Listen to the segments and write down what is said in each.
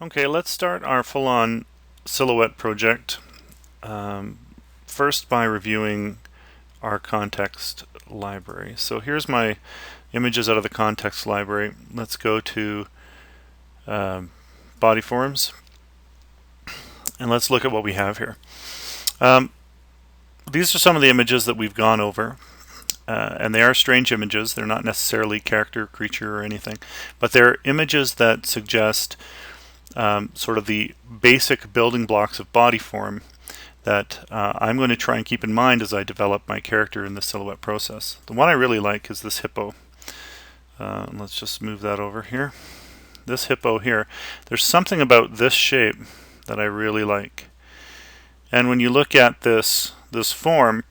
Okay, let's start our full-on silhouette project first by reviewing our context library. So here's my images out of the context library. Let's go to body forms and let's look at what we have here. These are some of the images that we've gone over. And they are strange images. They're not necessarily character, creature, or anything, but they're images that suggest sort of the basic building blocks of body form that I'm going to try and keep in mind as I develop my character in the silhouette process. The one I really like is this hippo. Let's just move that over here. This hippo here, there's something about this shape that I really like. And when you look at this form,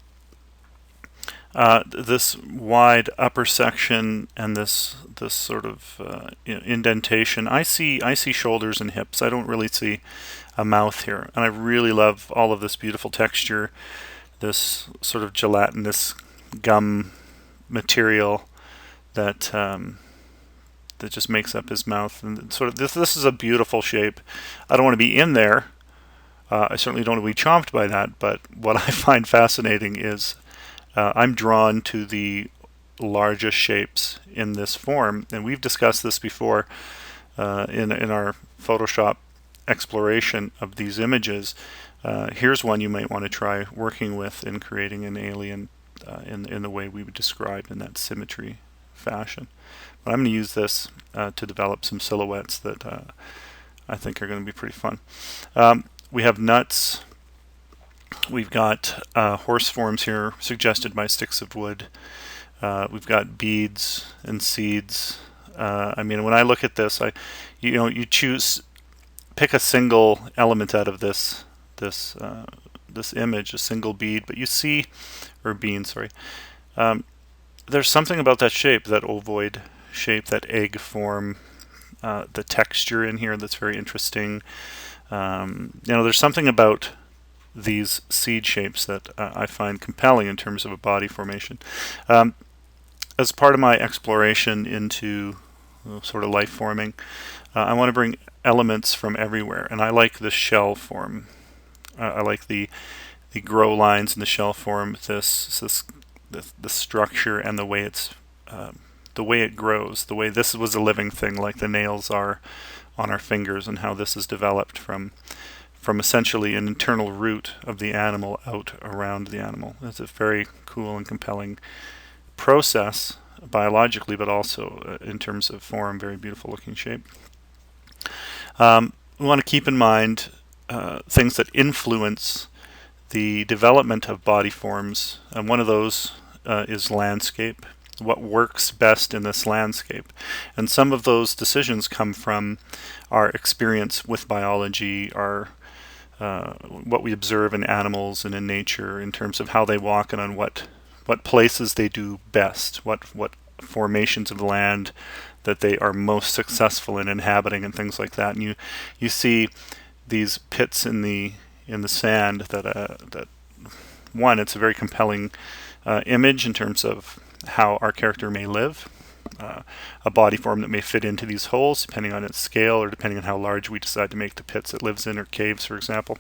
this wide upper section and this sort of indentation, I see shoulders and hips. I don't really see a mouth here, and I really love all of this beautiful texture, this sort of gelatinous gum material that that just makes up his mouth. And sort of this is a beautiful shape. I don't want to be in there. I certainly don't want to be chomped by that. But what I find fascinating is I'm drawn to the largest shapes in this form, and we've discussed this before in our Photoshop exploration of these images. Here's one you might want to try working with in creating an alien in the way we would describe in that symmetry fashion. But I'm going to use this to develop some silhouettes that I think are going to be pretty fun. We have nuts. We've got horse forms here suggested by sticks of wood. We've got beads and seeds. I mean, when I look at this, you pick a single element out of this image, a single bead, but you see, or bean, sorry. There's something about that shape, that ovoid shape, that egg form, the texture in here that's very interesting. There's something about these seed shapes that I find compelling in terms of a body formation. As part of my exploration into sort of life forming, I want to bring elements from everywhere, and I like the shell form. I like the grow lines in the shell form, the structure and the way it grows, the way this was a living thing, like the nails are on our fingers, and how this is developed from essentially an internal root of the animal out around the animal. It's a very cool and compelling process biologically, but also in terms of form, very beautiful looking shape. We want to keep in mind things that influence the development of body forms, and one of those is landscape. What works best in this landscape? And some of those decisions come from our experience with biology, our what we observe in animals and in nature in terms of how they walk and on what places they do best, what formations of the land that they are most successful in inhabiting and things like that. And you see these pits in the sand that one, it's a very compelling image in terms of how our character may live. A body form that may fit into these holes depending on its scale or depending on how large we decide to make the pits it lives in, or caves, for example.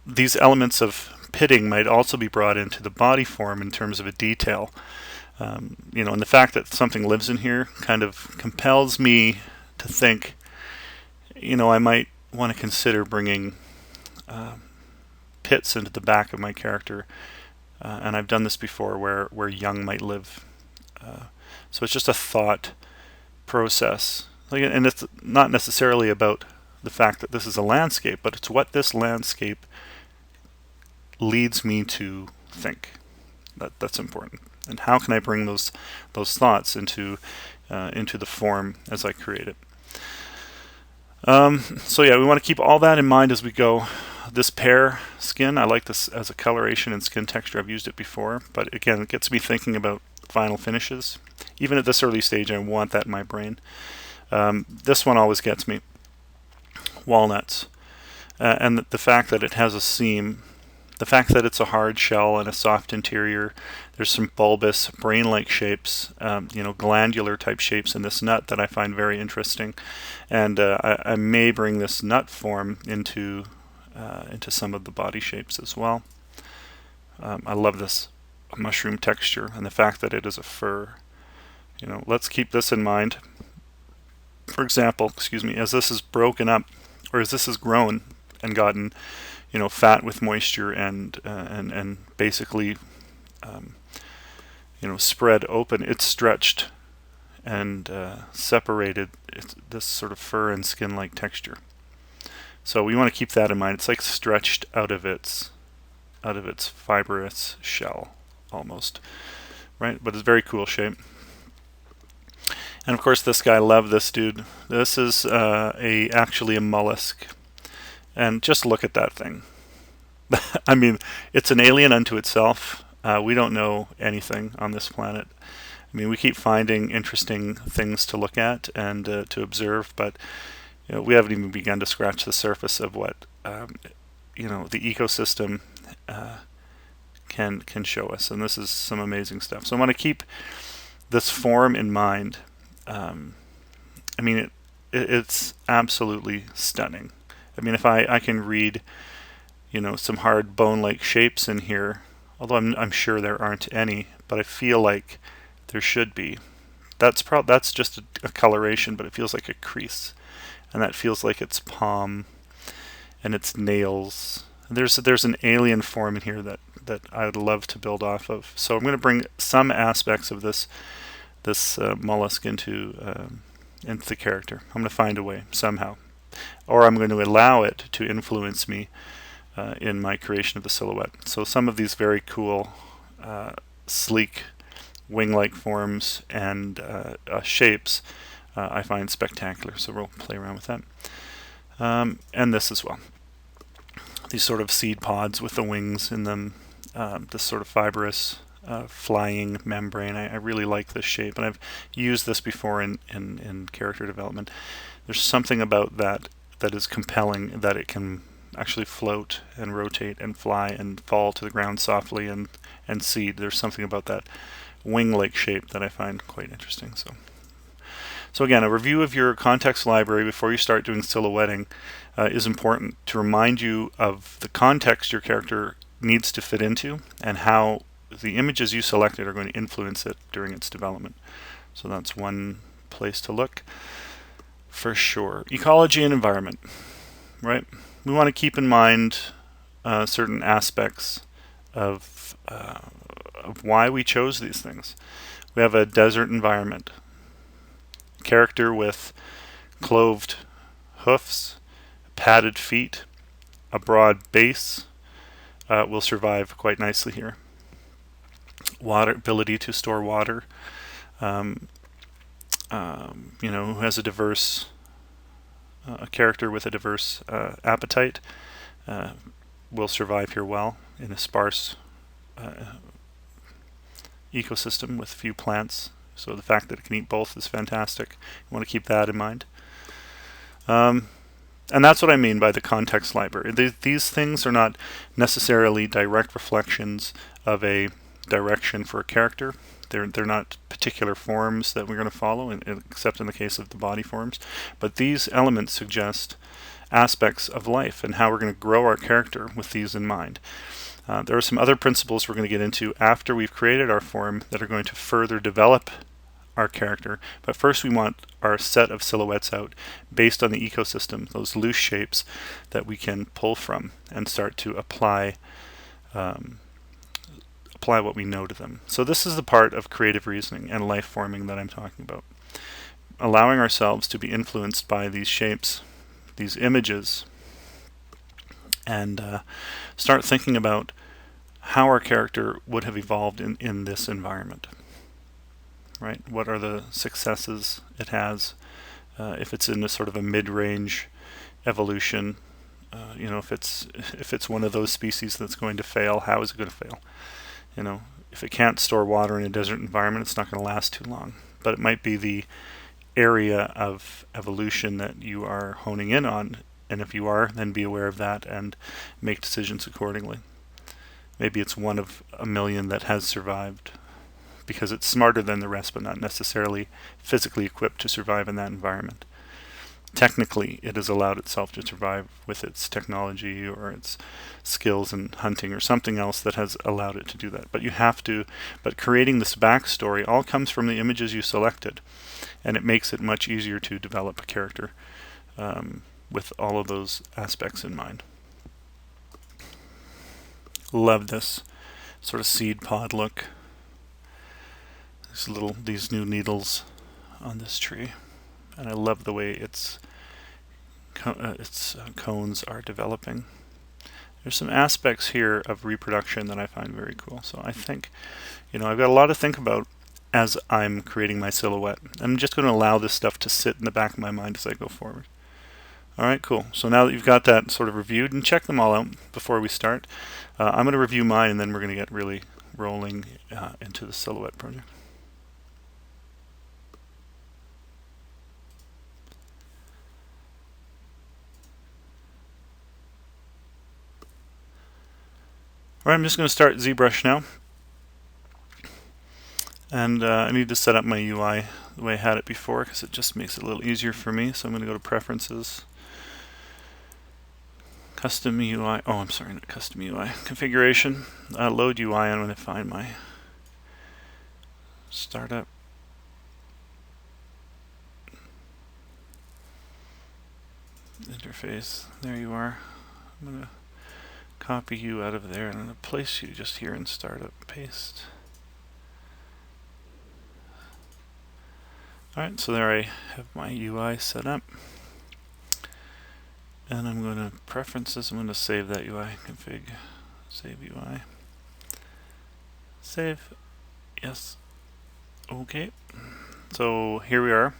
These elements of pitting might also be brought into the body form in terms of a detail. And the fact that something lives in here kind of compels me to think, I might want to consider bringing pits into the back of my character. And I've done this before where young might live. So it's just a thought process. And it's not necessarily about the fact that this is a landscape, but it's what this landscape leads me to think. That's important. And how can I bring those thoughts into the form as I create it? So yeah, we want to keep all that in mind as we go. This pear skin, I like this as a coloration and skin texture. I've used it before, but again, it gets me thinking about final finishes. Even at this early stage, I want that in my brain. This one always gets me. Walnuts. And the fact that it has a seam, the fact that it's a hard shell and a soft interior, There's some bulbous brain-like shapes, glandular type shapes in this nut that I find very interesting, and I may bring this nut form into some of the body shapes as well. I love this mushroom texture and the fact that it is a fur. Let's keep this in mind. For example, as this is broken up, or as this has grown and gotten, fat with moisture and basically, spread open, it's stretched and separated. It's this sort of fur and skin-like texture. So we want to keep that in mind. It's like stretched out of its fibrous shell, almost, right? But it's a very cool shape. And of course, this guy, love this dude. This is actually a mollusk. And just look at that thing. I mean, it's an alien unto itself. We don't know anything on this planet. I mean, we keep finding interesting things to look at and to observe, but we haven't even begun to scratch the surface of what the ecosystem can show us. And this is some amazing stuff. So I want to keep this form in mind. I mean, it's absolutely stunning. I mean, if I can read, some hard bone-like shapes in here, although I'm sure there aren't any, but I feel like there should be. That's just a coloration, but it feels like a crease, and that feels like its palm and its nails. There's an alien form in here that I would love to build off of. So I'm going to bring some aspects of this mollusk into the character. I'm going to find a way somehow, or I'm going to allow it to influence me in my creation of the silhouette. So some of these very cool, sleek, wing-like forms and shapes I find spectacular. So we'll play around with that, and this as well. These sort of seed pods with the wings in them, this sort of fibrous flying membrane. I really like this shape, and I've used this before in character development. There's something about that is compelling, that it can actually float and rotate and fly and fall to the ground softly and seed. There's something about that wing-like shape that I find quite interesting. So again, a review of your context library before you start doing silhouetting is important to remind you of the context your character needs to fit into and how the images you selected are going to influence it during its development. So that's one place to look for sure. Ecology and environment, right? We want to keep in mind certain aspects of why we chose these things. We have a desert environment. Character with cloved hoofs, padded feet, a broad base will survive quite nicely here. Ability to store water. Who has a character with a diverse appetite will survive here well in a sparse ecosystem with few plants. So the fact that it can eat both is fantastic. You want to keep that in mind. And that's what I mean by the context library. These things are not necessarily direct reflections of a direction for a character. They're not particular forms that we're going to follow, except in the case of the body forms. But these elements suggest aspects of life and how we're going to grow our character with these in mind. There are some other principles we're going to get into after we've created our form that are going to further develop our character. But first we want our set of silhouettes out based on the ecosystem, those loose shapes that we can pull from and start to apply what we know to them. So this is the part of creative reasoning and life forming that I'm talking about. Allowing ourselves to be influenced by these shapes, these images, and start thinking about how our character would have evolved in this environment. Right? What are the successes it has if it's in a sort of a mid-range evolution? If it's one of those species that's going to fail, how is it going to fail? If it can't store water in a desert environment, it's not going to last too long. But it might be the area of evolution that you are honing in on, and if you are, then be aware of that and make decisions accordingly. Maybe it's one of a million that has survived because it's smarter than the rest, but not necessarily physically equipped to survive in that environment. Technically, it has allowed itself to survive with its technology or its skills in hunting or something else that has allowed it to do that. But creating this backstory all comes from the images you selected, and it makes it much easier to develop a character with all of those aspects in mind. Love this sort of seed pod look. These new needles on this tree, and I love the way its cones are developing. There's some aspects here of reproduction that I find very cool. So I think, I've got a lot to think about as I'm creating my silhouette. I'm just going to allow this stuff to sit in the back of my mind as I go forward. All right, cool. So now that you've got that sort of reviewed, and check them all out before we start, I'm going to review mine, and then we're going to get really rolling into the silhouette project. All right, I'm just going to start ZBrush now. And I need to set up my UI the way I had it before because it just makes it a little easier for me. So I'm going to go to Preferences, Custom UI. Oh, I'm sorry, not Custom UI. Configuration, Load UI. I'm going to find my startup. Interface. There you are. I'm going to copy you out of there and I'm going to place you just here in Startup. Paste. Alright, so there I have my UI set up. And I'm going to Preferences, I'm going to save that UI config. Save UI. Save. Yes. Okay. So here we are.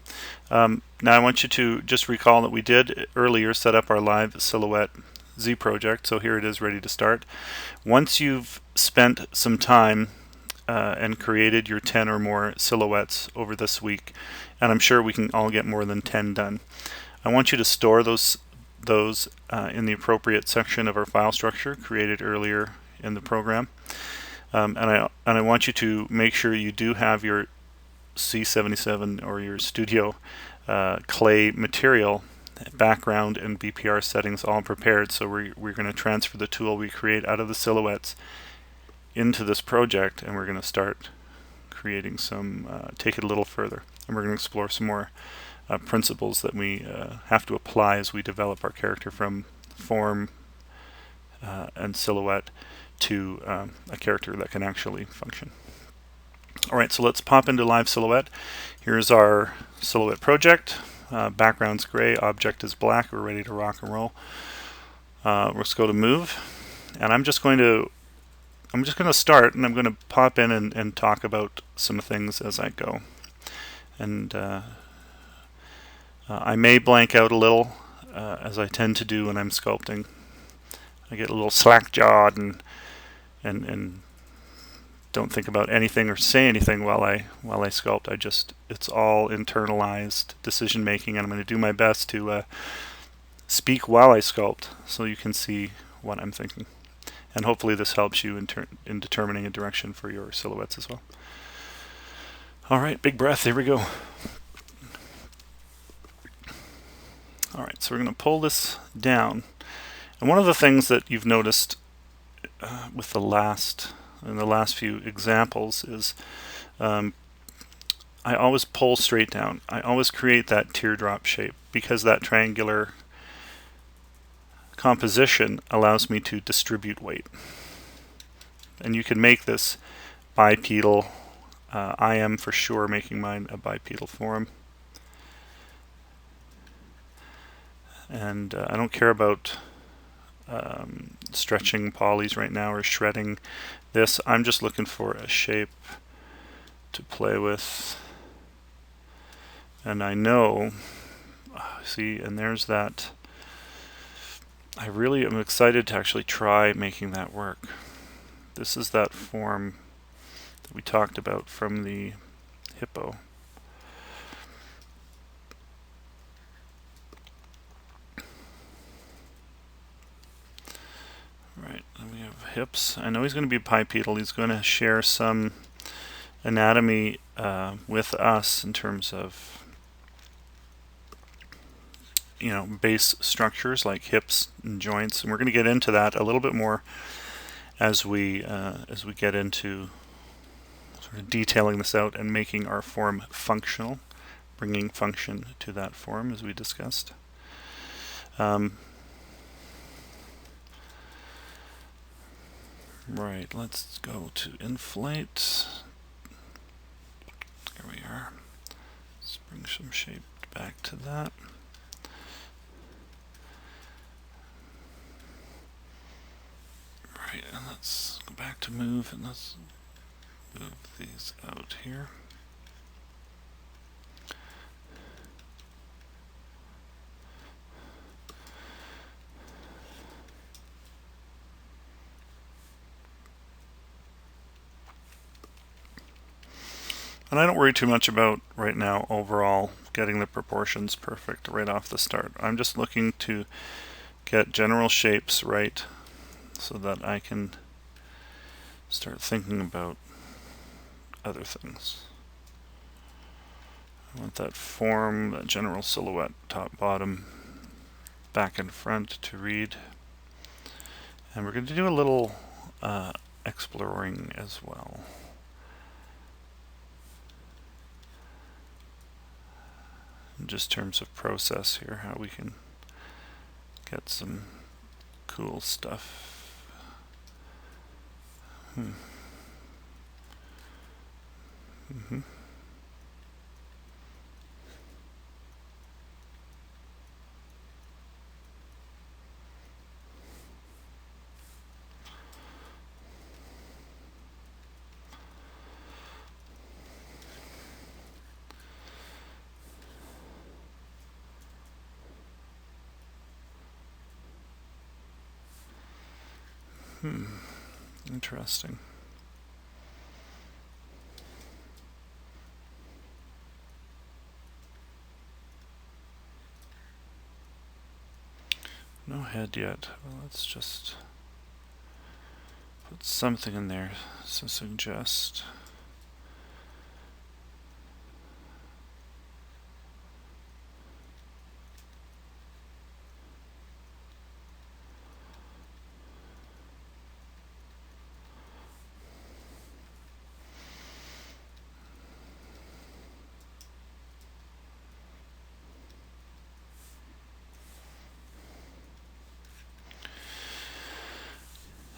Now I want you to just recall that we did earlier set up our live silhouette Z project. So here it is ready to start. Once you've spent some time and created your 10 or more silhouettes over this week, and I'm sure we can all get more than 10 done, I want you to store those in the appropriate section of our file structure created earlier in the program. And I want you to make sure you do have your C77 or your Studio clay material background and BPR settings all prepared. So we're going to transfer the tool we create out of the silhouettes into this project, and we're going to start creating take it a little further, and we're going to explore some more principles that we have to apply as we develop our character from form and silhouette to a character that can actually function. Alright, so let's pop into Live Silhouette. Here's our silhouette project. Background's gray, object is black. We're ready to rock and roll. Let's go to Move, and I'm just going to start, and I'm going to pop in and talk about some things as I go. And I may blank out a little, as I tend to do when I'm sculpting. I get a little slack-jawed and don't think about anything or say anything while I sculpt. It's all internalized decision making, and I'm going to do my best to speak while I sculpt so you can see what I'm thinking. And hopefully this helps you in determining a direction for your silhouettes as well. Alright, big breath, here we go. Alright, so we're going to pull this down. And one of the things that you've noticed with the last few examples is I always pull straight down. I always create that teardrop shape because that triangular composition allows me to distribute weight. And you can make this bipedal. I am for sure making mine a bipedal form. And I don't care about stretching polys right now or shredding this. I'm just looking for a shape to play with. And I know, see, and there's that. I really am excited to actually try making that work. This is that form that we talked about from the hippo. Right, and we have hips. I know he's going to be bipedal. He's going to share some anatomy with us in terms of, you know, base structures like hips and joints, and we're going to get into that a little bit more as we get into sort of detailing this out and making our form functional, bringing function to that form as we discussed. Right, let's go to inflate. There we are. Let's bring some shape back to that. Right, and let's go back to move, and let's move these out here. And I don't worry too much about right now overall getting the proportions perfect right off the start. I'm just looking to get general shapes right so that I can start thinking about other things. I want that form, that general silhouette, top, bottom, back and front to read. And we're going to do a little exploring as well. In just terms of process here, how we can get some cool stuff. Interesting. No head yet. Well, let's just put something in there to suggest.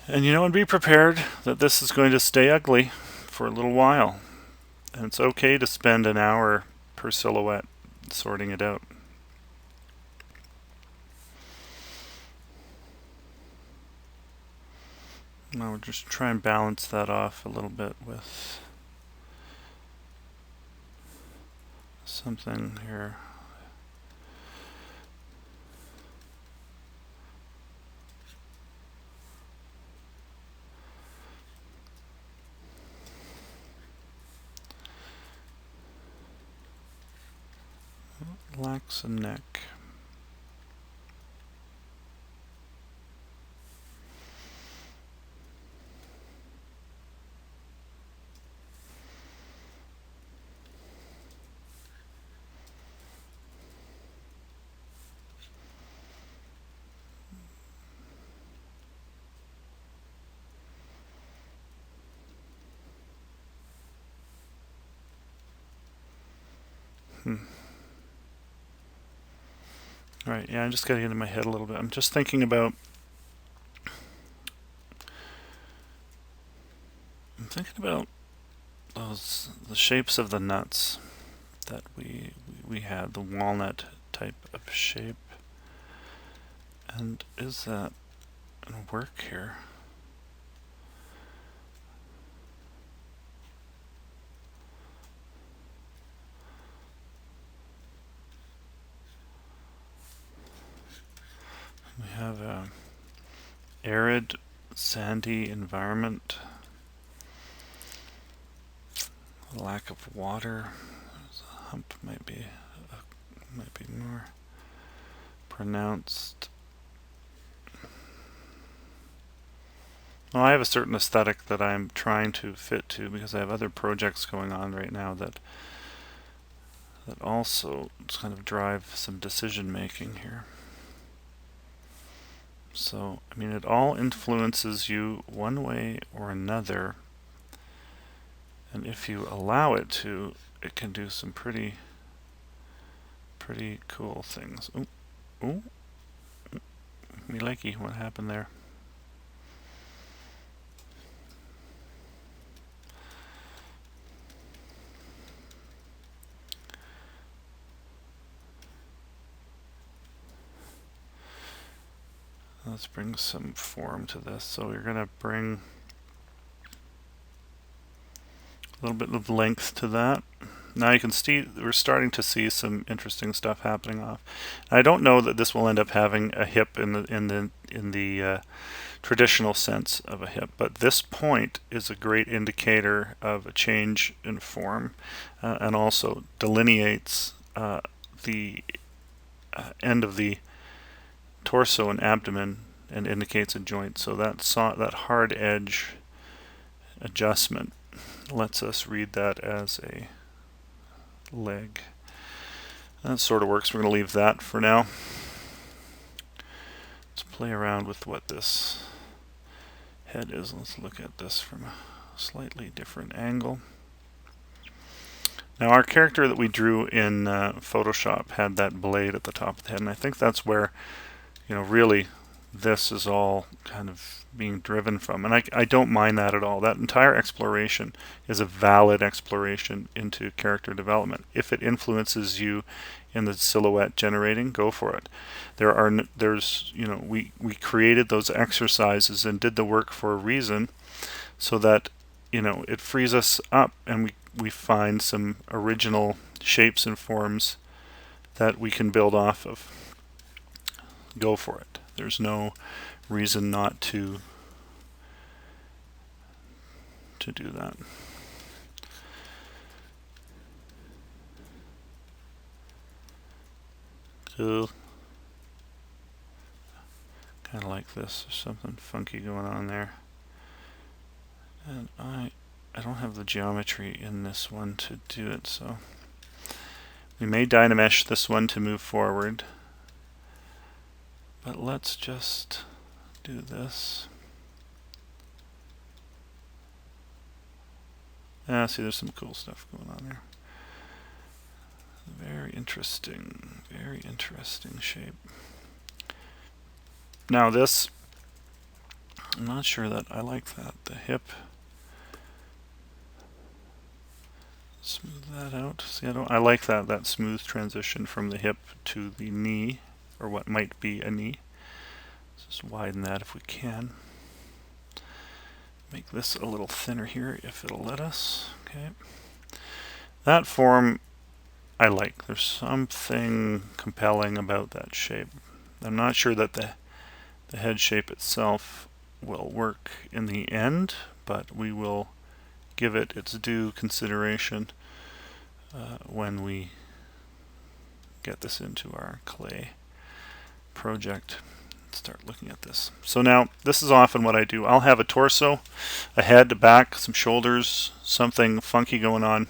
And you know, and be prepared that this is going to stay ugly for a little while. And it's okay to spend an hour per silhouette sorting it out. Now we'll just try and balance that off a little bit with something here. Lacks a neck. Right, yeah, I'm just getting into my head a little bit. I'm just thinking about the shapes of the nuts that we had, the walnut type of shape. And is that gonna work here? We have a arid, sandy environment. Lack of water. The hump might be more pronounced. Well, I have a certain aesthetic that I'm trying to fit to because I have other projects going on right now that also kind of drive some decision making here. So, I mean, it all influences you one way or another. And if you allow it to, it can do some pretty cool things. Ooh, ooh, me likey, what happened there? Let's bring some form to this. So we're going to bring a little bit of length to that. Now you can see we're starting to see some interesting stuff happening off. I don't know that this will end up having a hip in the traditional sense of a hip, but this point is a great indicator of a change in form, and also delineates the end of the torso and abdomen and indicates a joint. So that hard edge adjustment lets us read that as a leg. That sort of works. We're going to leave that for now. Let's play around with what this head is. Let's look at this from a slightly different angle. Now our character that we drew in Photoshop had that blade at the top of the head, and I think that's where, really this is all kind of being driven from. And I don't mind that at all. That entire exploration is a valid exploration into character development. If it influences you in the silhouette generating, go for it. We created those exercises and did the work for a reason, so that it frees us up and we find some original shapes and forms that we can build off of. Go for it. There's no reason not to do that. Cool. Kind of like this. There's something funky going on there. And I don't have the geometry in this one to do it, so we may Dynamesh this one to move forward. But let's just do this. See, there's some cool stuff going on there. Very interesting shape. Now this, I'm not sure that I like that. The hip, smooth that out. See, I like that smooth transition from the hip to the knee, or what might be a knee. Let's just widen that if we can. Make this a little thinner here if it'll let us. Okay. That form I like. There's something compelling about that shape. I'm not sure that the head shape itself will work in the end, but we will give it its due consideration when we get this into our clay project. Start looking at this. So now this is often what I do. I'll have a torso, a head, a back, some shoulders, something funky going on,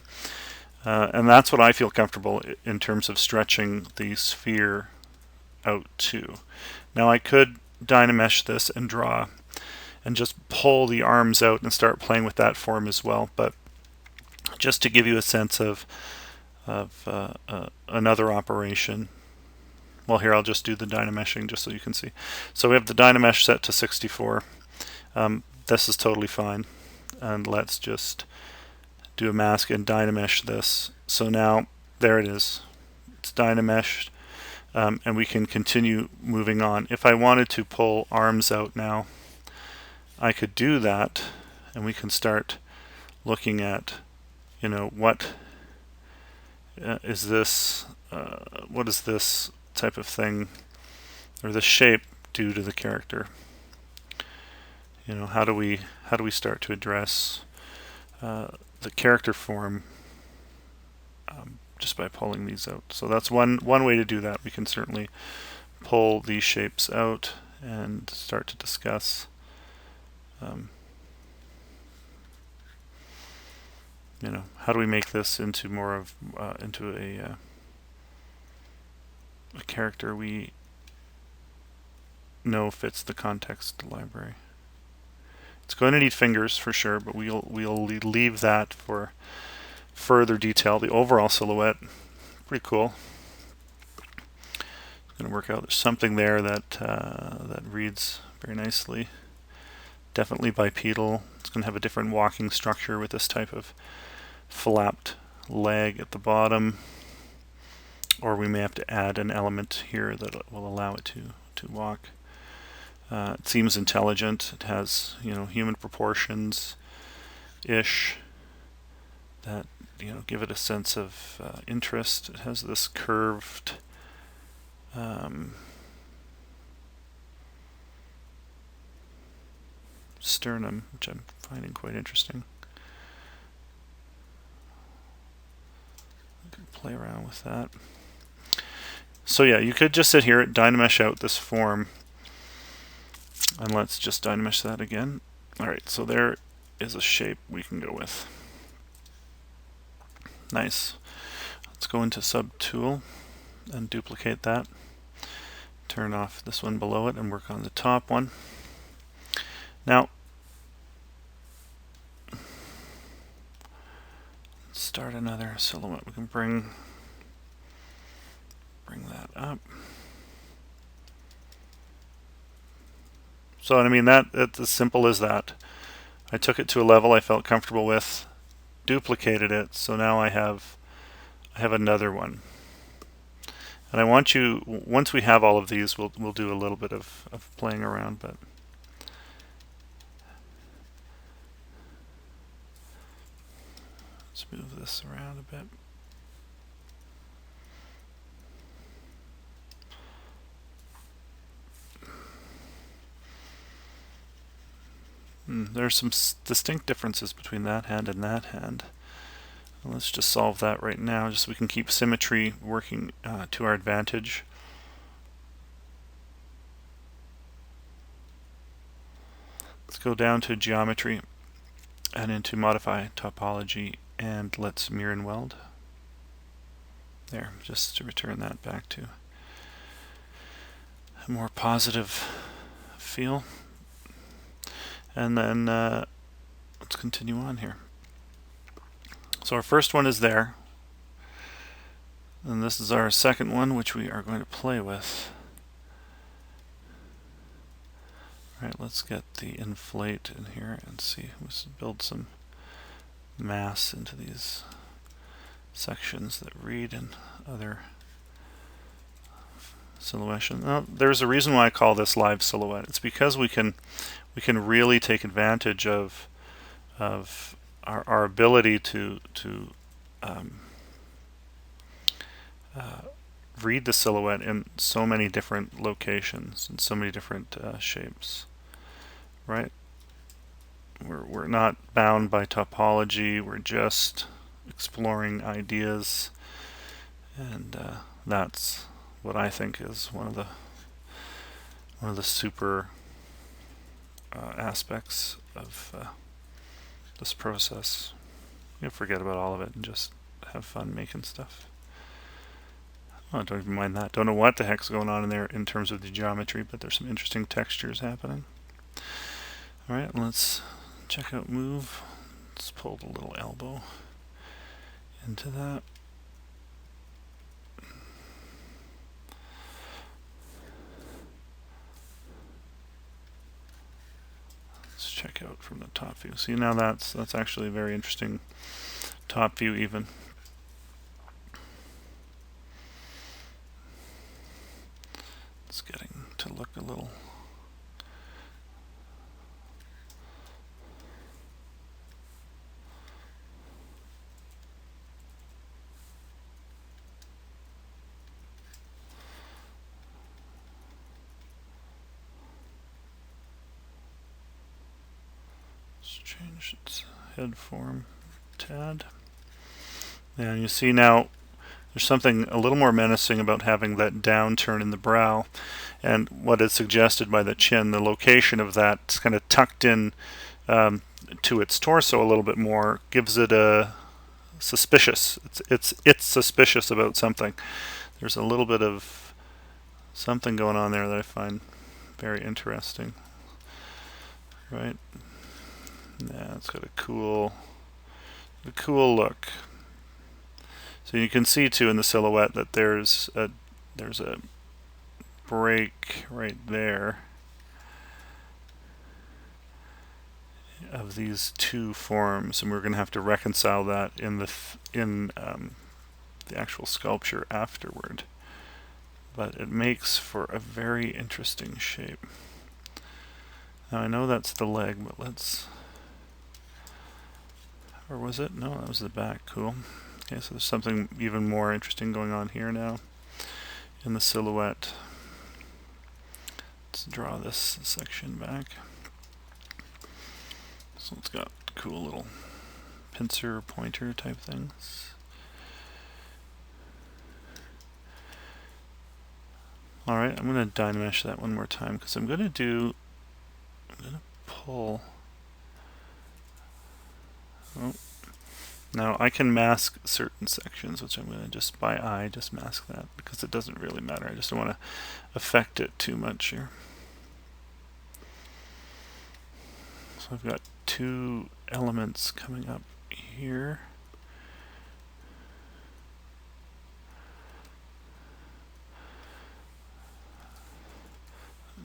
and that's what I feel comfortable in terms of stretching the sphere out to. Now I could Dynamesh this and draw and just pull the arms out and start playing with that form as well, but just to give you a sense of another operation. Well, here I'll just do the Dynameshing just so you can see. So we have the Dynamesh set to 64. This is totally fine. And let's just do a mask and Dynamesh this. So now, there it is. It's Dynameshed. And we can continue moving on. If I wanted to pull arms out now, I could do that. And we can start looking at, what is this? What is this type of thing, or the shape, do to the character? How do we start to address the character form just by pulling these out? So that's one way to do that. We can certainly pull these shapes out and start to discuss you know, how do we make this into more of into a character we know fits the context library. It's going to need fingers for sure, but we'll leave that for further detail. The overall silhouette, pretty cool. It's going to work out. There's something there that that reads very nicely. Definitely bipedal. It's going to have a different walking structure with this type of flapped leg at the bottom, or we may have to add an element here that will allow it to walk. It seems intelligent. It has, you know, human proportions ish that, you know, give it a sense of interest. It has this curved sternum, which I'm finding quite interesting. I can play around with that. So yeah, you could just sit here, Dynamesh out this form, and let's just Dynamesh that again. Alright, so there is a shape we can go with. Nice. Let's go into Subtool and duplicate that. Turn off this one below it and work on the top one. Now, let's start another silhouette. We can bring that up. So, I mean, that's as simple as that. I took it to a level I felt comfortable with, duplicated it, so now I have another one. And I want you, once we have all of these, we'll do a little bit of playing around, but let's move this around a bit. There are some distinct differences between that hand and that hand. Let's just solve that right now, just so we can keep symmetry working to our advantage. Let's go down to geometry and into modify topology, and let's mirror and weld. There, just to return that back to a more positive feel. And then let's continue on here. So our first one is there, and this is our second one, which we are going to play with. All right, let's get the inflate in here and see. Let's build some mass into these sections that read in other silhouette. Now, there's a reason why I call this live silhouette. It's because we can really take advantage of our ability to read the silhouette in so many different locations and so many different shapes, right? We're not bound by topology. We're just exploring ideas, and that's what I think is one of the super aspects of this process. You forget about all of it and just have fun making stuff. Oh, don't even mind that. Don't know what the heck's going on in there in terms of the geometry, but there's some interesting textures happening. Alright, let's check out move. Let's pull the little elbow into that. Let's check out from the top view. See, now that's actually a very interesting top view even. It's getting to look a little change its head form tad. And you see now there's something a little more menacing about having that downturn in the brow, and what is suggested by the chin, the location of that kind of tucked in to its torso a little bit more, gives it a suspicious. It's suspicious about something. There's a little bit of something going on there that I find very interesting. Right? Yeah, it's got a cool look. So you can see too in the silhouette that there's a break right there of these two forms, and we're going to have to reconcile that in the actual sculpture afterward. But it makes for a very interesting shape. Now I know that's the leg, but let's... Or was it? No, that was the back. Cool. Okay, so there's something even more interesting going on here now in the silhouette. Let's draw this section back. So it's got cool little pincer pointer type things. Alright, I'm going to Dynamesh that one more time because I'm going to pull... Oh. Now I can mask certain sections, which I'm going to just by eye just mask that because it doesn't really matter. I just don't want to affect it too much here. So I've got two elements coming up here.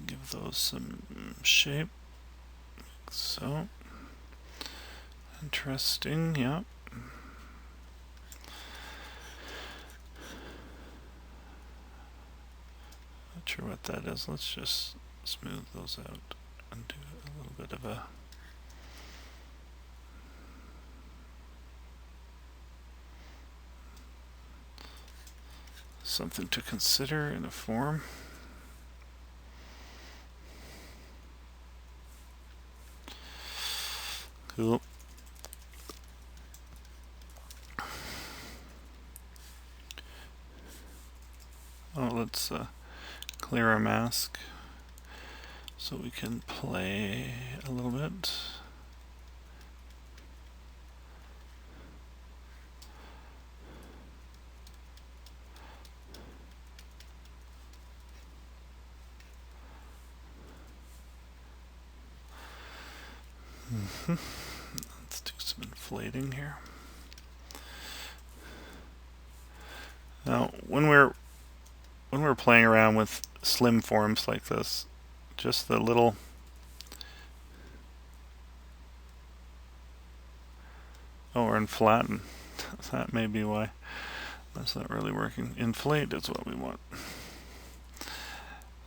Give those some shape. Like so. Interesting, yeah. Not sure what that is. Let's just smooth those out and do a little bit of a something to consider in a form. Cool. Oh, let's clear our mask so we can play a little bit. Let's do some inflating here. Now, when we're playing around with slim forms like this, just the little or in flatten. That may be why that's not really working. Inflate is what we want.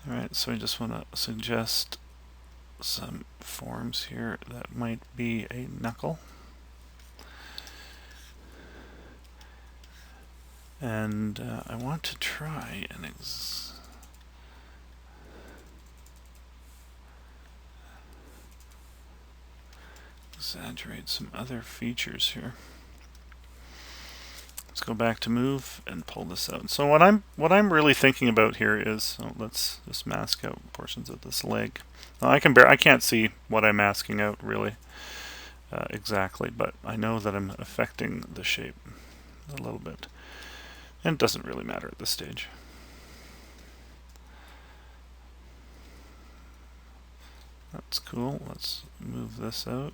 Alright, so I just want to suggest some forms here that might be a knuckle. And I want to try and exaggerate some other features here. Let's go back to move and pull this out. So what I'm really thinking about here is, let's just mask out portions of this leg. Now I can't see what I'm masking out really exactly, but I know that I'm affecting the shape a little bit. And it doesn't really matter at this stage. That's cool. Let's move this out.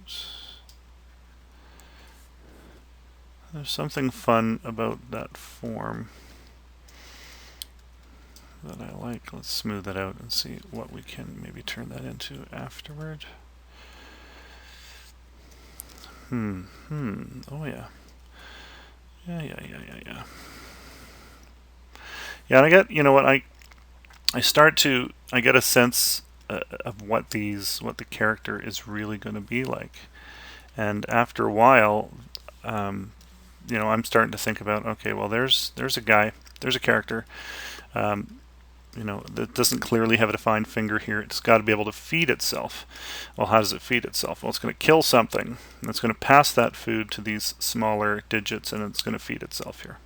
There's something fun about that form that I like. Let's smooth it out and see what we can maybe turn that into afterward. Oh yeah. Yeah. Yeah, and I get, you know what, I get a sense of what the character is really going to be like. And after a while, you know, I'm starting to think about, okay, well, there's a guy, there's a character, you know, that doesn't clearly have a defined finger here. It's got to be able to feed itself. Well, how does it feed itself? Well, it's going to kill something, and it's going to pass that food to these smaller digits, and it's going to feed itself here.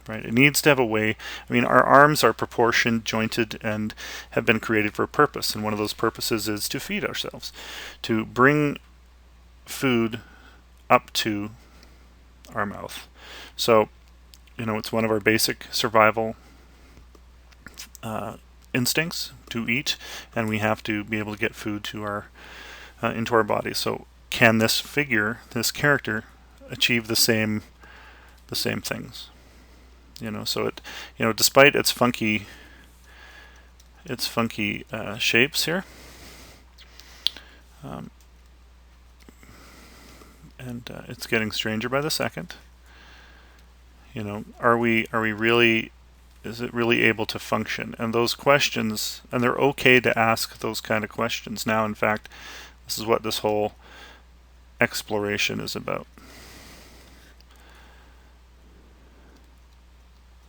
Right? It needs to have a way. I mean, our arms are proportioned, jointed, and have been created for a purpose, and one of those purposes is to feed ourselves, to bring food up to our mouth. So, you know, it's one of our basic survival instincts to eat, and we have to be able to get food to our into our body. So, can this figure, this character, achieve the same things? You know, so it, you know, despite its funky shapes here, and it's getting stranger by the second. You know, are we really, is it really able to function? And those questions, and they're okay to ask those kind of questions now. In fact, this is what this whole exploration is about.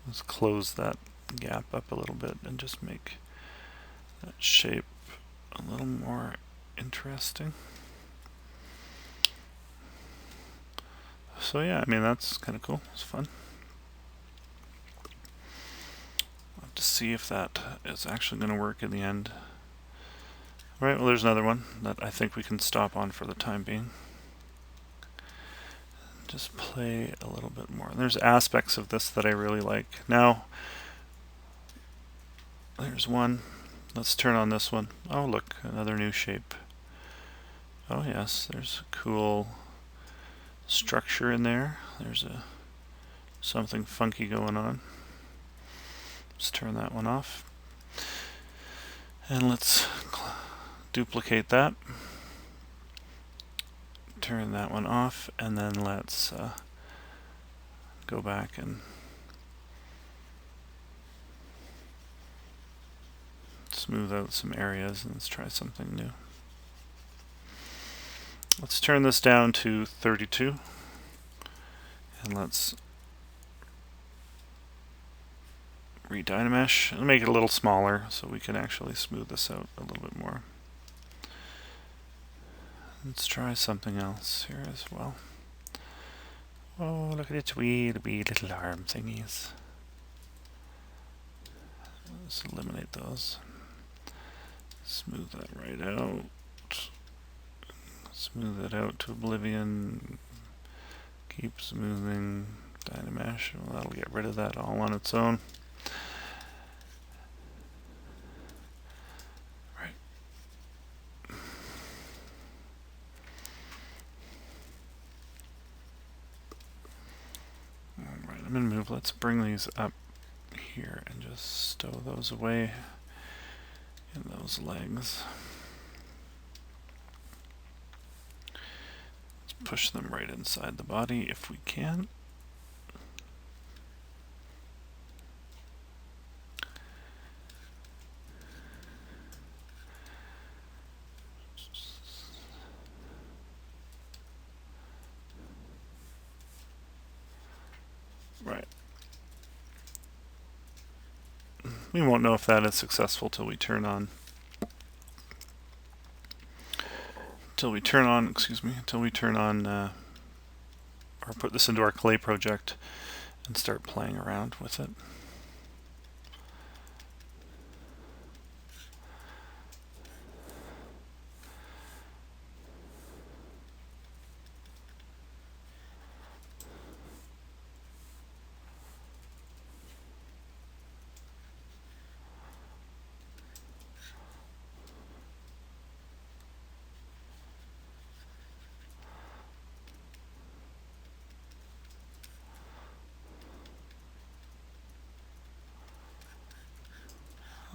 Let's close that gap up a little bit and just make that shape a little more interesting. So yeah, I mean, that's kind of cool. It's fun. I'll have to see if that is actually going to work in the end. All right, well, there's another one that I think we can stop on for the time being. Just play a little bit more. There's aspects of this that I really like. Now, there's one. Let's turn on this one. Oh, look, another new shape. Oh yes, there's a cool structure in there. There's something funky going on. Let's turn that one off. And let's duplicate that. Turn that one off, and then let's go back and smooth out some areas, and let's try something new. Let's turn this down to 32, and let's redynamesh and make it a little smaller so we can actually smooth this out a little bit more. Let's try something else here as well. Oh, look at its wee little arm thingies. Let's eliminate those. Smooth that right out. Smooth it out to oblivion. Keep smoothing. Dynamesh. Well, that'll get rid of that all on its own. I'm going to move, let's bring these up here and just stow those away in those legs. Let's push them right inside the body if we can. Right. We won't know if that is successful till we turn on or put this into our clay project and start playing around with it.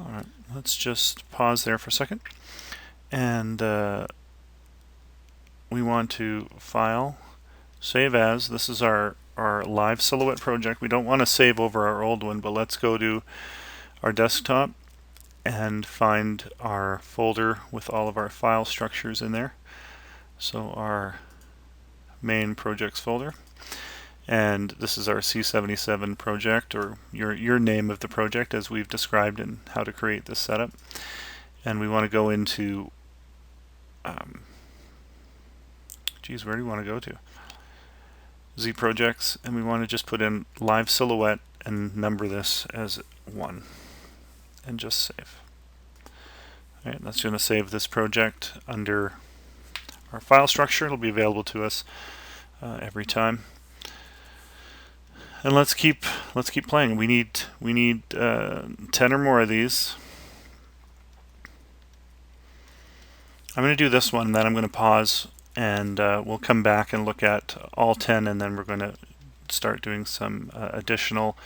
Alright, let's just pause there for a second. And we want to file, save as. This is our live silhouette project. We don't want to save over our old one, but let's go to our desktop and find our folder with all of our file structures in there. So our main projects folder. And this is our C77 project, or your name of the project as we've described in how to create this setup. And we want to go into, where do you want to go to? Z projects, and we want to just put in live silhouette and number this as 1 and just save. Alright, that's going to save this project under our file structure. It'll be available to us every time. And let's keep playing. We need 10 or more of these. I'm going to do this one, then I'm going to pause, and we'll come back and look at all 10, and then we're going to start doing some additional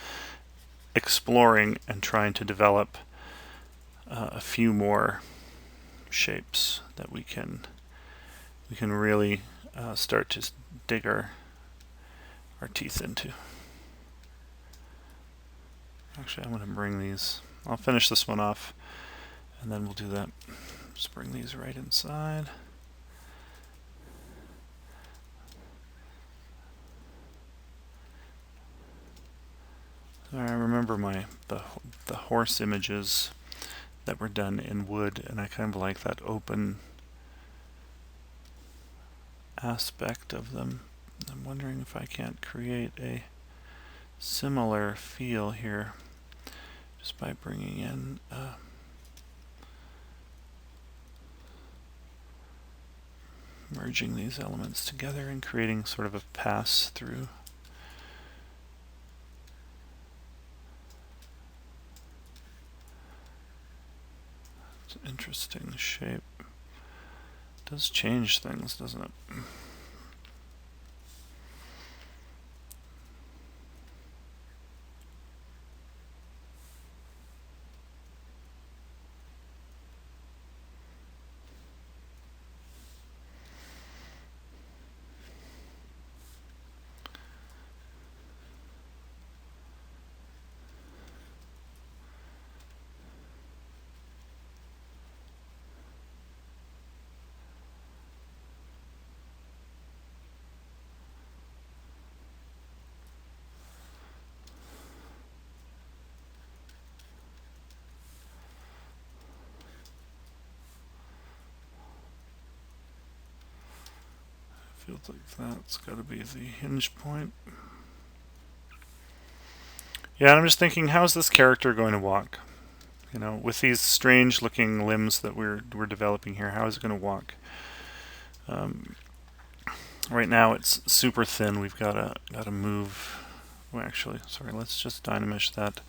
exploring and trying to develop a few more shapes that we can really start to dig our teeth into. Actually, I'm going to bring these. I'll finish this one off, and then we'll do that. Just bring these right inside. I remember the horse images that were done in wood, and I kind of like that open aspect of them. I'm wondering if I can't create a similar feel here just by bringing in merging these elements together and creating sort of a pass through. It's an interesting shape. It does change things, doesn't it? Feels like that's got to be the hinge point. Yeah, and I'm just thinking, how's this character going to walk? You know, with these strange looking limbs that we're developing here, how is it going to walk? Right now it's super thin. We've got to move. Well, actually, sorry. Let's just Dynamesh that,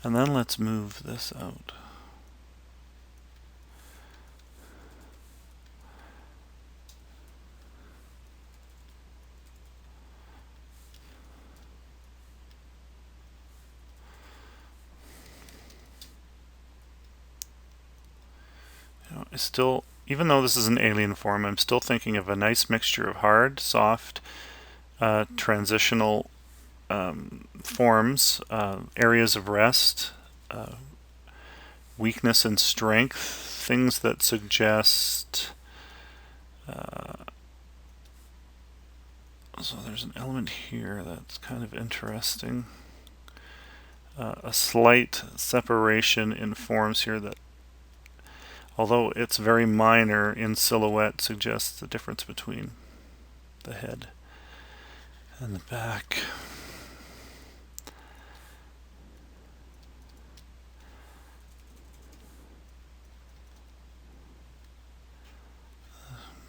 and then let's move this out. I still, even though this is an alien form, I'm still thinking of a nice mixture of hard, soft, transitional forms, areas of rest, weakness and strength, things that suggest. So there's an element here that's kind of interesting. A slight separation in forms here that, although it's very minor in silhouette, suggests the difference between the head and the back.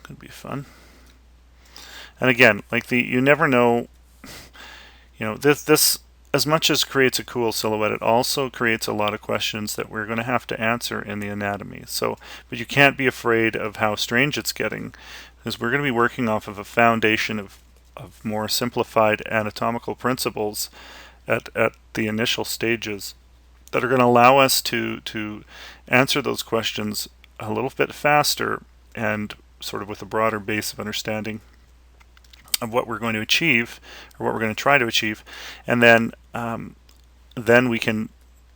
Could be fun. And again, like you never know, you know, this as much as creates a cool silhouette, it also creates a lot of questions that we're going to have to answer in the anatomy. So, but you can't be afraid of how strange it's getting, because we're going to be working off of a foundation of more simplified anatomical principles at the initial stages that are going to allow us to answer those questions a little bit faster and sort of with a broader base of understanding of what we're going to achieve, or what we're going to try to achieve, and then we can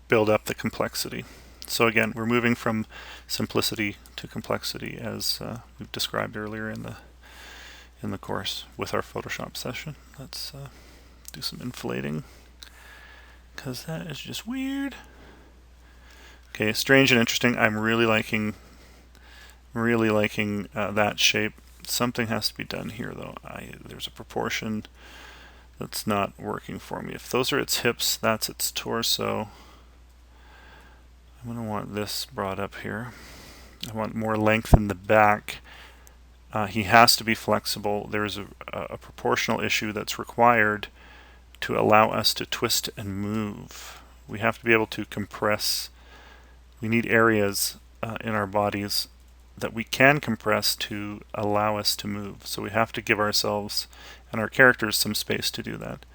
build up the complexity. So again, we're moving from simplicity to complexity, as we've described earlier in the course with our Photoshop session. Let's do some inflating, because that is just weird. Okay, strange and interesting. I'm really liking that shape. Something has to be done here, though. There's a proportion that's not working for me. If those are its hips, that's its torso. I'm going to want this brought up here. I want more length in the back. He has to be flexible. There's a proportional issue that's required to allow us to twist and move. We have to be able to compress. We need areas in our bodies that we can compress to allow us to move. So we have to give ourselves and our characters some space to do that.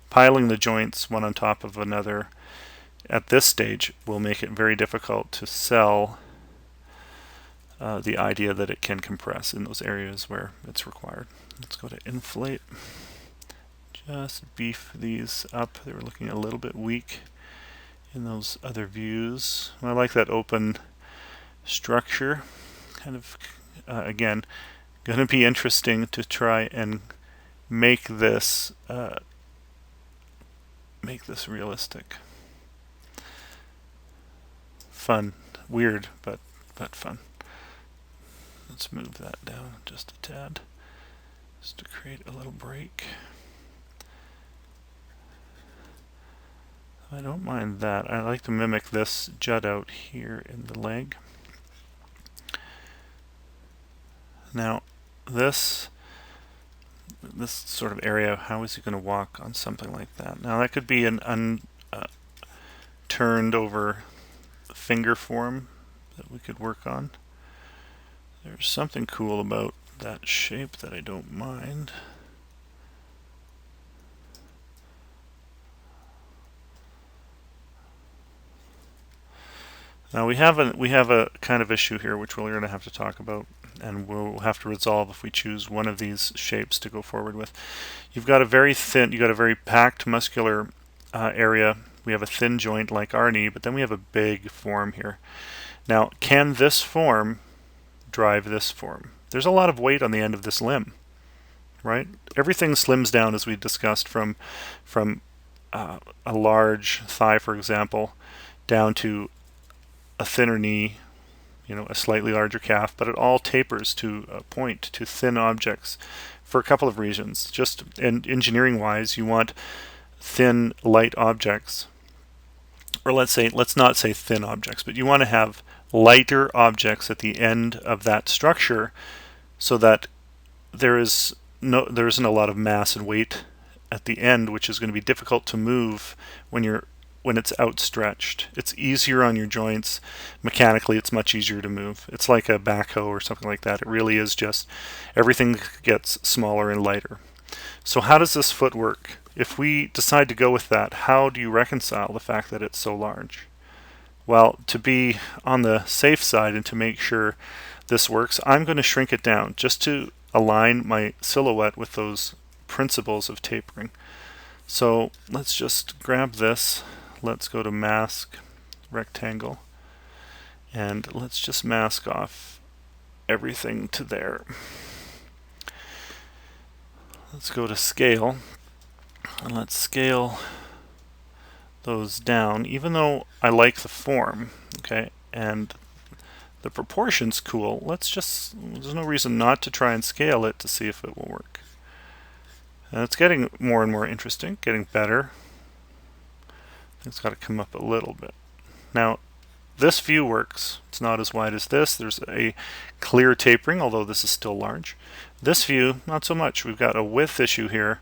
Piling the joints one on top of another at this stage will make it very difficult to sell the idea that it can compress in those areas where it's required. Let's go to inflate. Just beef these up. They were looking a little bit weak in those other views. I like that open structure. Kind of, again, going to be interesting to try and make this realistic. Fun, weird, but fun. Let's move that down just a tad, just to create a little break. I don't mind that. I like to mimic this jut out here in the leg. Now, this sort of area, how is he going to walk on something like that? Now, that could be an turned over finger form that we could work on. There's something cool about that shape that I don't mind. Now we have a kind of issue here which we're going to have to talk about, and we'll have to resolve if we choose one of these shapes to go forward with. You've got a very packed muscular area. We have a thin joint like our knee, but then we have a big form here. Now, can this form drive this form? There's a lot of weight on the end of this limb, right? Everything slims down, as we discussed, from a large thigh, for example, down to a thinner knee, a slightly larger calf, but it all tapers to a point, to thin objects, for a couple of reasons. Just engineering-wise, you want thin, light objects, or let's not say thin objects, but you want to have lighter objects at the end of that structure, so that there isn't a lot of mass and weight at the end, which is going to be difficult to move when it's outstretched. It's easier on your joints. Mechanically, it's much easier to move. It's like a backhoe or something like that. It really is just everything gets smaller and lighter. So how does this foot work? If we decide to go with that, how do you reconcile the fact that it's so large? Well, to be on the safe side and to make sure this works, I'm going to shrink it down just to align my silhouette with those principles of tapering. So let's just grab this. Let's go to mask, rectangle, and let's just mask off everything to there. Let's go to scale, and let's scale those down, even though I like the form, okay, and the proportion's cool. There's no reason not to try and scale it to see if it will work. And it's getting more and more interesting, getting better. It's got to come up a little bit. Now, this view works. It's not as wide as this. There's a clear tapering, although this is still large. This view, not so much. We've got a width issue here,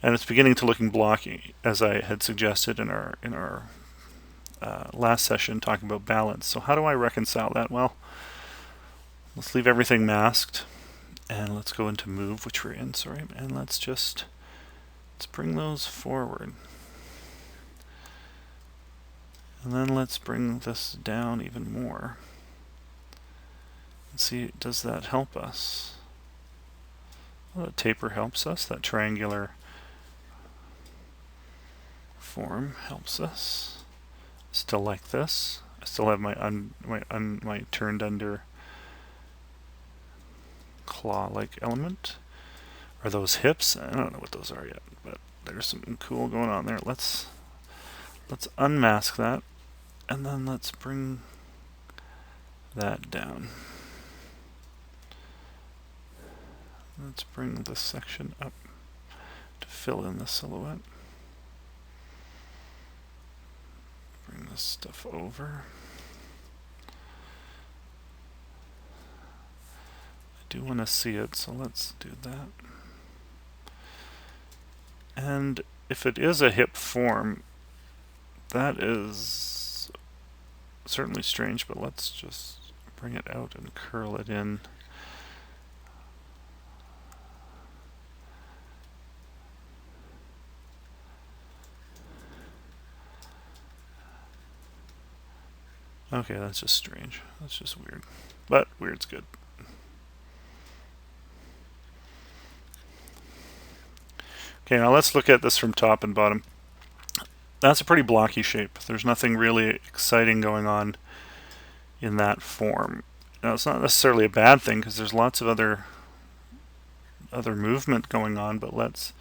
and it's beginning to looking blocky, as I had suggested in our last session talking about balance. So how do I reconcile that? Well, let's leave everything masked, and let's go into move, which we're in, sorry, and let's bring those forward. And then let's bring this down even more. And see, does that help us? Well, the taper helps us. That triangular form helps us. Still like this. I still have my turned under claw-like element. Are those hips? I don't know what those are yet, but there's something cool going on there. Let's unmask that. And then let's bring that down. Let's bring this section up to fill in the silhouette. Bring this stuff over. I do want to see it, so let's do that. And if it is a hip form, that is certainly strange, but let's just bring it out and curl it in. Okay, that's just strange. That's just weird. But weird's good. Okay, now let's look at this from top and bottom. That's a pretty blocky shape. There's nothing really exciting going on in that form. Now, it's not necessarily a bad thing because there's lots of other movement going on, but let's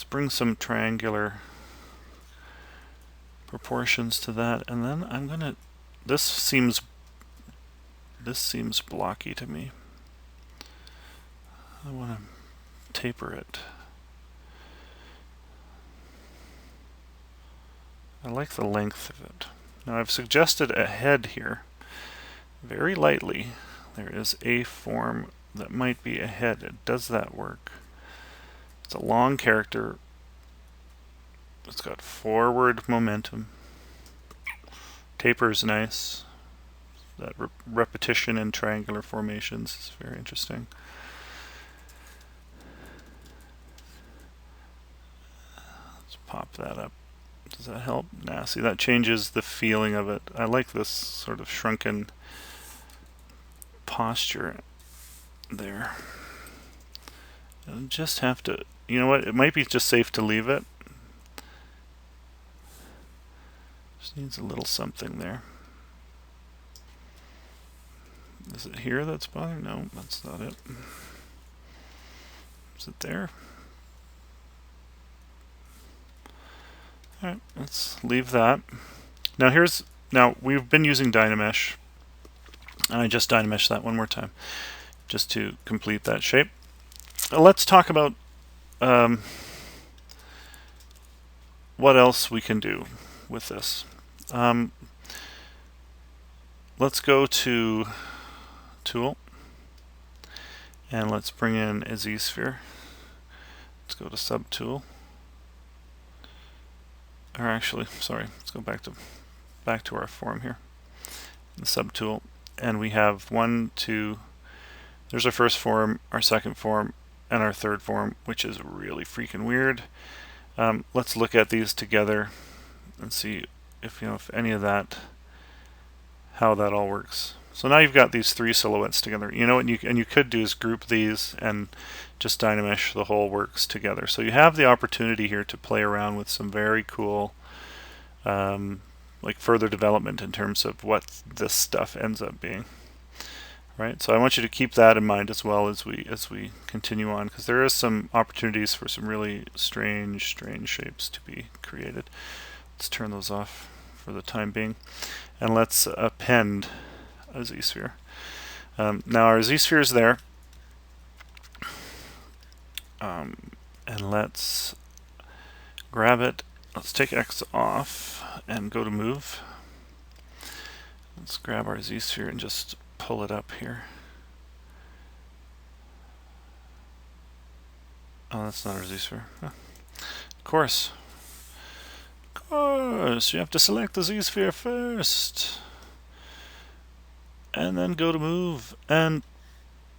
bring some triangular proportions to that, and then I'm gonna, this seems blocky to me. I want to taper it. I like the length of it. Now I've suggested a head here, very lightly. There is a form that might be a head. Does that work? It's a long character. It's got forward momentum. Taper is nice. That repetition in triangular formations is very interesting. Let's pop that up. Does that help? Nah, see, that changes the feeling of it. I like this sort of shrunken posture there. I just have to, you know what, it might be just safe to leave it. Just needs a little something there. Is it here that's bothering? No, that's not it. Is it there? Alright, let's leave that. Now we've been using Dynamesh, and I just Dynamesh that one more time just to complete that shape. Let's talk about what else we can do with this. Let's go to Tool, and let's bring in a Z-sphere. Let's go to Subtool. Or actually, sorry, let's go back to our form here. The Subtool, and we have there's our first form, our second form, and our third form, which is really freaking weird. Let's look at these together and see if any of that, how that all works. So now you've got these three silhouettes together. You know what you could do is group these and just Dynamesh the whole works together. So you have the opportunity here to play around with some very cool like further development in terms of what this stuff ends up being. Right? So I want you to keep that in mind as well as we continue on, because there is some opportunities for some really strange shapes to be created. Let's turn those off for the time being, and let's append a Z-sphere. Now our Z-sphere is there, and let's grab it. Let's take X off and go to Move. Let's grab our Z-sphere and just pull it up here. Oh, that's not our Z-sphere. Huh. Of course, you have to select the Z-sphere first, and then go to Move and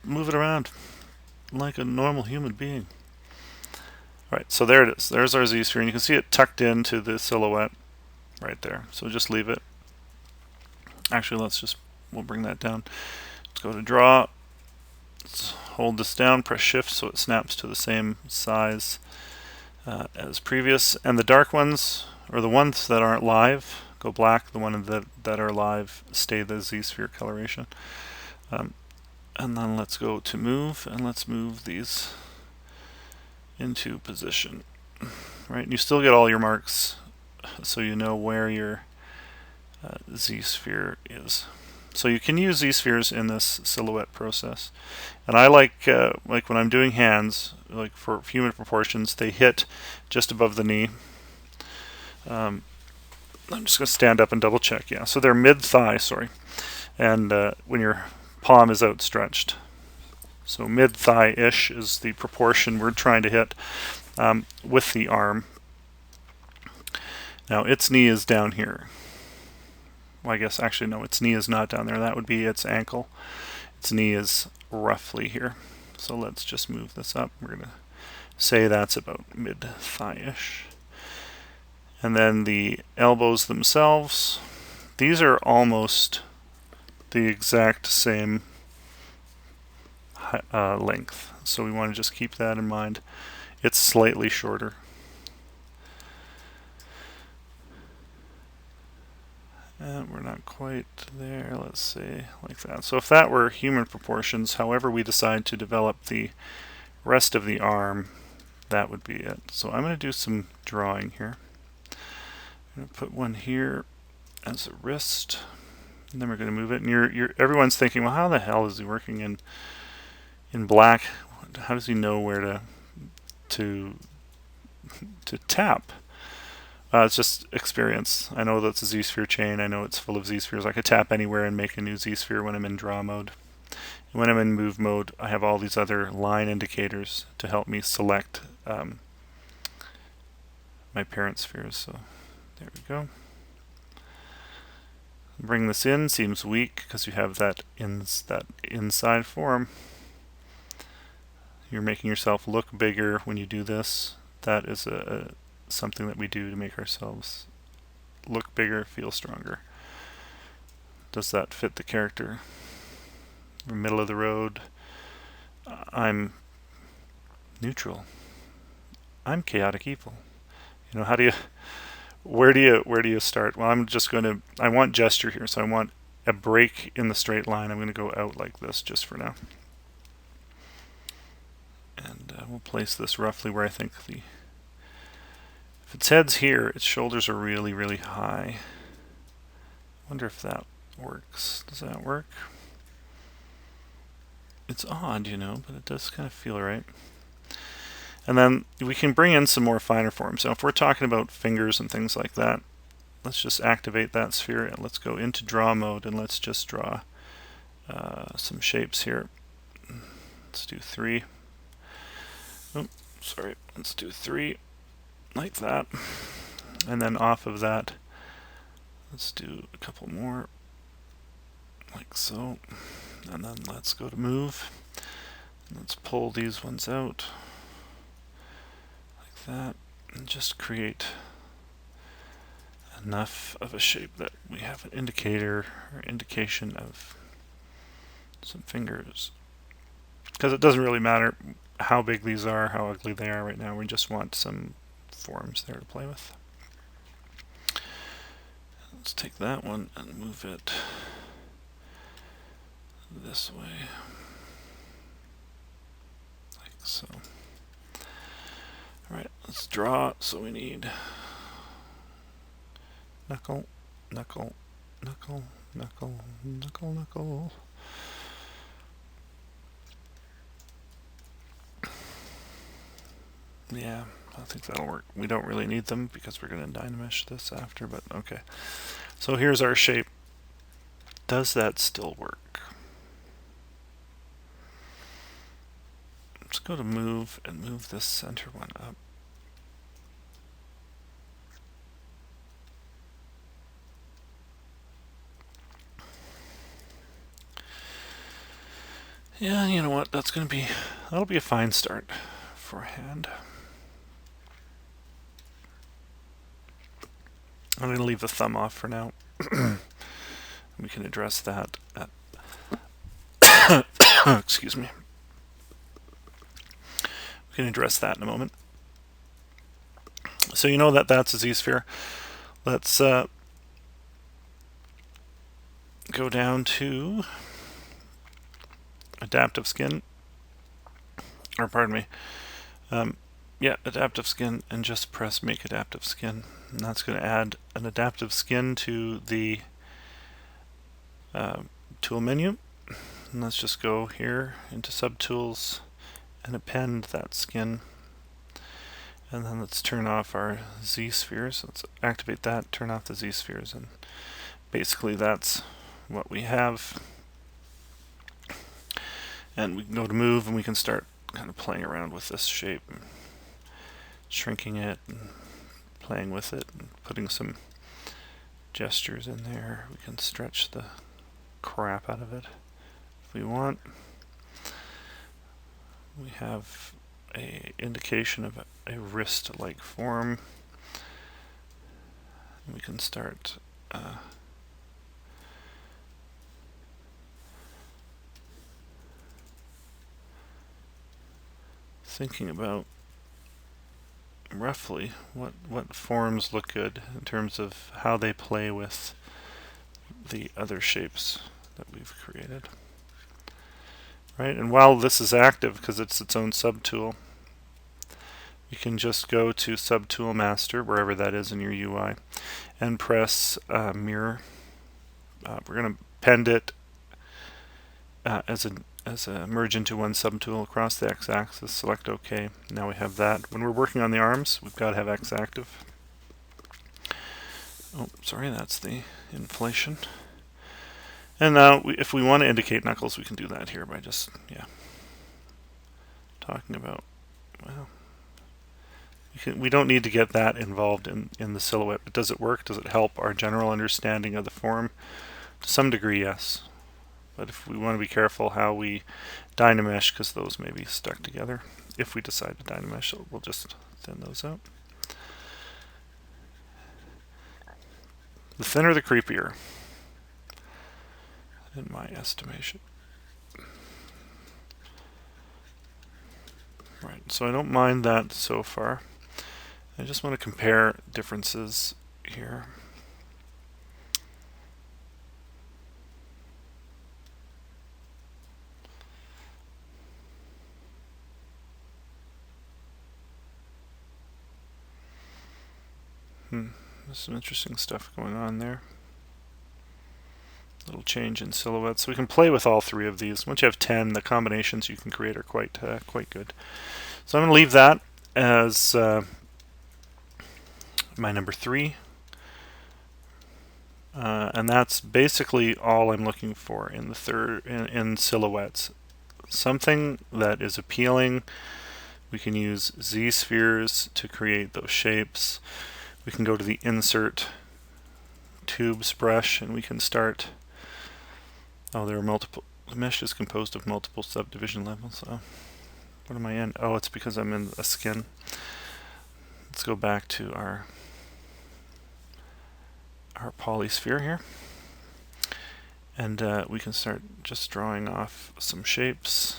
move it around like a normal human being. Alright, so there it is. There's our Z-sphere, and you can see it tucked into the silhouette right there. So just leave it. Actually, we'll bring that down. Let's go to Draw. Let's hold this down, press Shift so it snaps to the same size as previous. And the dark ones, or the ones that aren't live, go black. The ones that are live stay the Z-sphere coloration. And then let's go to Move, and let's move these into position. Right, and you still get all your marks, so you know where your Z-sphere is. So you can use Z-spheres in this silhouette process, and I like when I'm doing hands, like for human proportions, they hit just above the knee. I'm just going to stand up and double check. Yeah, so they're mid-thigh, sorry, and when your palm is outstretched. So mid-thigh-ish is the proportion we're trying to hit. with the arm. Now its knee is down here. Well, I guess actually no, its knee is not down there. That would be its ankle. Its knee is roughly here. So let's just move this up. We're going to say that's about mid-thigh-ish. And then the elbows themselves, these are almost the exact same length. So we want to just keep that in mind. It's slightly shorter. And we're not quite there, let's say, like that. So if that were human proportions, however we decide to develop the rest of the arm, that would be it. So I'm going to do some drawing here. I'm going to put one here as a wrist, and then we're going to move it. And everyone's thinking, well, how the hell is he working in black? How does he know where to tap? It's just experience. I know that's a Z-sphere chain. I know it's full of Z-spheres. I could tap anywhere and make a new Z-sphere when I'm in draw mode. And when I'm in move mode, I have all these other line indicators to help me select my parent spheres. So there we go. Bring this in. Seems weak because you have that inside form. You're making yourself look bigger when you do this. That is something that we do to make ourselves look bigger, feel stronger. Does that fit the character? We're middle of the road. I'm neutral. I'm chaotic evil. You know, where do you start? Well, I'm just going to, I want gesture here, so I want a break in the straight line. I'm going to go out like this just for now. And we'll place this roughly where I think if its head's here, its shoulders are really, really high. I wonder if that works. Does that work? It's odd, you know, but it does kind of feel right. And then we can bring in some more finer forms. So if we're talking about fingers and things like that, let's just activate that sphere and let's go into draw mode and let's just draw some shapes here. Let's do 3. Oh, sorry. Let's do 3 like that. And then off of that, let's do a couple more like so. And then let's go to move. Let's pull these ones out like that and just create enough of a shape that we have an indicator or indication of some fingers. Because it doesn't really matter how big these are, how ugly they are right now. We just want some forms there to play with. Let's take that one and move it this way, like so. Alright, let's draw. So we need knuckle, knuckle, knuckle, knuckle, knuckle, knuckle. Yeah, I think that'll work. We don't really need them because we're going to dynamesh this after, but okay. So here's our shape. Does that still work? Let's go to move and move this center one up. Yeah, you know what? That'll be a fine start for a hand. I'm going to leave the thumb off for now. We can address that at excuse me. We can address that in a moment. So you know that that's a Z-sphere. Let's go down to adaptive skin, or pardon me, yeah, adaptive skin, and just press make adaptive skin. And that's going to add an adaptive skin to the tool menu. And let's just go here into subtools and append that skin. And then let's turn off our Z-spheres. Let's activate that, turn off the Z-spheres, and basically that's what we have. And we can go to move and we can start kind of playing around with this shape. shrinking it and playing with it and putting some gestures in there. We can stretch the crap out of it if we want. We have a indication of a wrist-like form. We can start thinking about roughly what forms look good in terms of how they play with the other shapes that we've created. Right, and while this is active, because it's its own subtool, you can just go to Subtool Master, wherever that is in your UI, and press Mirror. We're going to append it as a merge into one subtool across the x-axis. Select OK. Now we have that. When we're working on the arms, we've got to have X active. Oh, sorry, that's the inflation. And now, if we want to indicate knuckles, we can do that here by just, talking about, well, we don't need to get that involved in the silhouette. But does it work? Does it help our general understanding of the form? To some degree, yes. But if we want to be careful how we dynamesh, because those may be stuck together. If we decide to dynamesh, we'll just thin those out. The thinner, the creepier, in my estimation. Right, so I don't mind that so far. I just want to compare differences here. There's some interesting stuff going on there. Little change in silhouette. So we can play with all three of these. Once you have 10, the combinations you can create are quite good. So I'm going to leave that as my number 3. And that's basically all I'm looking for in the in silhouettes. Something that is appealing. We can use Z-spheres to create those shapes. We can go to the Insert Tubes brush and we can start. Oh, there are multiple. The mesh is composed of multiple subdivision levels. Oh, what am I in? Oh, it's because I'm in a skin. Let's go back to our polysphere here. And we can start just drawing off some shapes.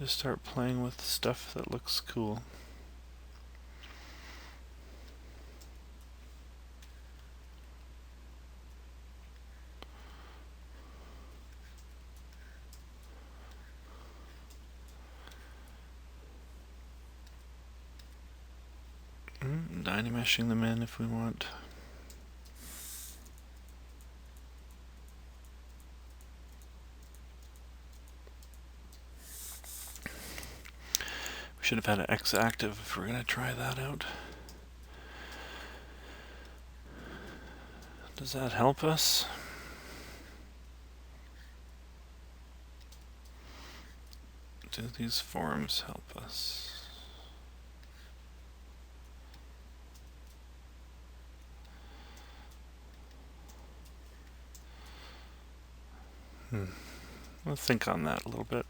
Just start playing with stuff that looks cool. Dynameshing them in if we want. We should have had an X active if we're going to try that out. Does that help us? Do these forms help us? I'll think on that a little bit.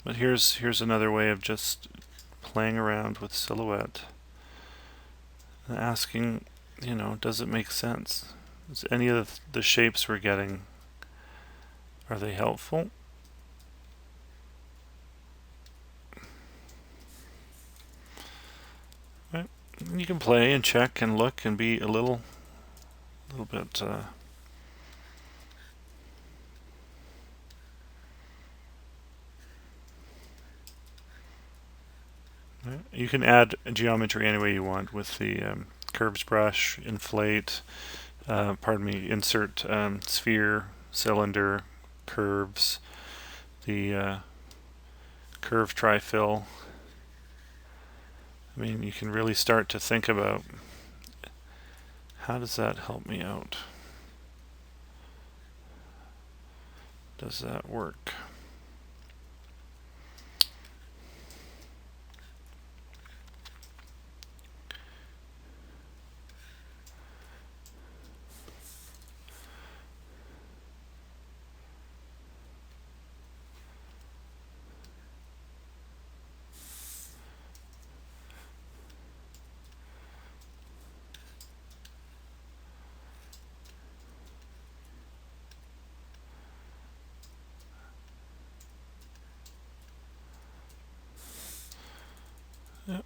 But here's another way of just playing around with silhouette and asking, does it make sense? Is any of the shapes we're getting, are they helpful? Right. You can play and check and look and be a little bit you can add geometry any way you want with the curves brush, inflate, insert sphere, cylinder, curves, the curve trifill. I mean, you can really start to think about how does that help me out. Does that work? Yep.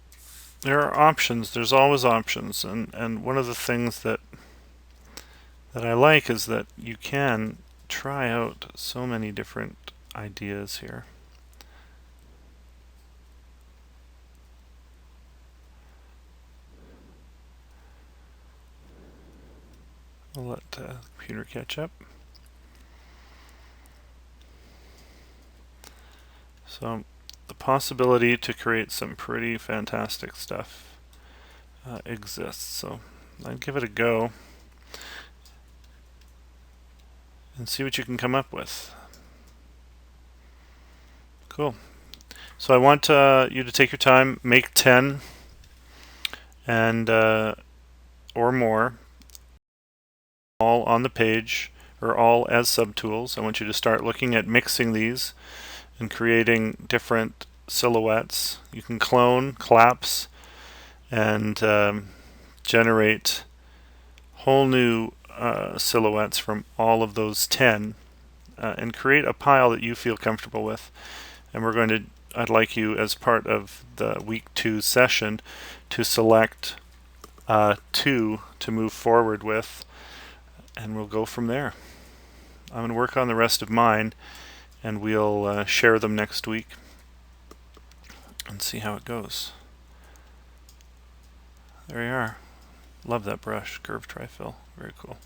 There are options. There's always options, and one of the things that I like is that you can try out so many different ideas here. I'll let the computer catch up. So the possibility to create some pretty fantastic stuff exists. So I'd give it a go and see what you can come up with. Cool. So I want you to take your time, make 10 and or more, all on the page or all as subtools. I want you to start looking at mixing these and creating different silhouettes. You can clone, collapse, and generate whole new silhouettes from all of those 10 and create a pile that you feel comfortable with. And I'd like you, as part of the week 2 session, to select 2 to move forward with, and we'll go from there. I'm going to work on the rest of mine, and we'll share them next week and see how it goes. There you are. Love that brush, curved trifill. Very cool.